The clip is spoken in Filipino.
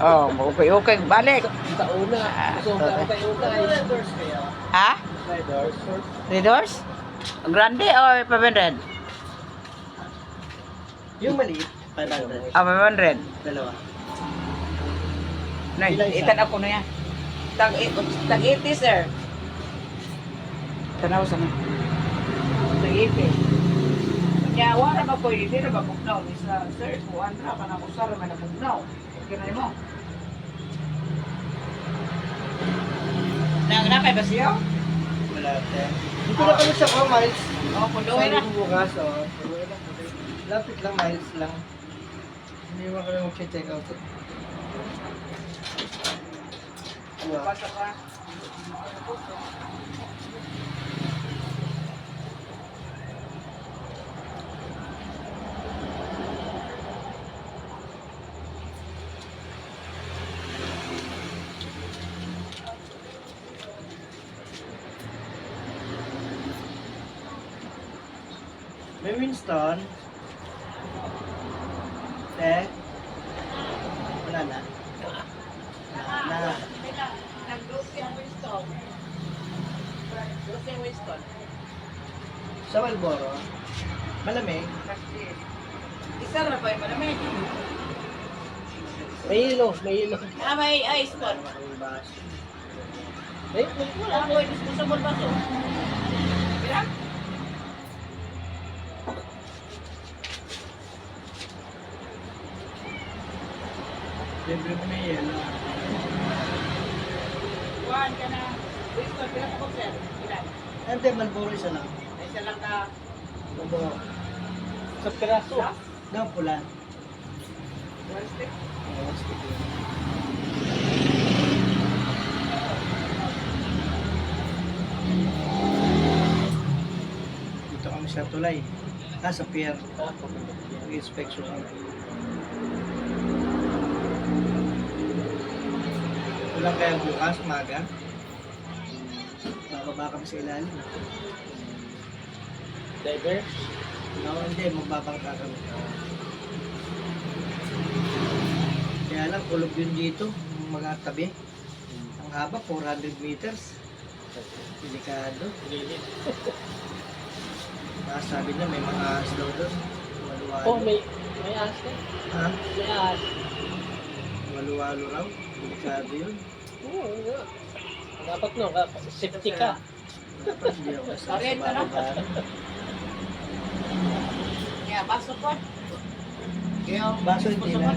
Oh, okay, balik. Sa una. Gusto ko Okay. tayo kaya. Ha? Riders. 3 doors? Grande or 500? Yung maliit, 500. Ah, 500. Dalawa. Nay, Ilan isa? itan ako na yan. Tag 80, sir. Tanaw sa na. Tag 80. Kaya wala ba pwede, di na ba bugnaw? Isa, sir, kuhan na ka na kusara, may nabugnaw. Okay na mo. Nanganapay ba siya? Wala te. Dito na kami sa miles. Oo, pundoy na. Bukas, oh. Lapit lang, miles lang. Hindi mo kami mag-check out. Basta pa. May Winston. Wala na. Na. Sa Malboro. Malamig. Isa na pa yung malamig. May hilo, may hilo. Ah, may ice pot. Eh, Wala ko, disposable ba ito? Kaya? siyempre may yelo. Kuhaan ka na. Winston, pila pa ko, sir? Ilan? Hindi, Malboro isa lang. Ay, isa lang ka. Malboro. Sa piraso. Na, pula. One stick. Dito kami sa tulay. Sa pier. Inspection kami. Walang kaya bukas, umaga. Bababa kami sa ilalim. Diver? No, hindi. Magbabangka kami. Kaya lang, kulog yun dito. Mga tabi. Ang haba, 400 meters. Delikado. Sabi niya, may mga ahas daw doon. Maluwalo. Oh, may ahas ka? Ha? May ahas. Maluwalo raw. Delikado yun. Oo, nga. Dapat no, safety ka. Dapat hindi ako basta Sorry, sa ito na. bababa. Kaya, baso po. Kaya, Baso hindi na.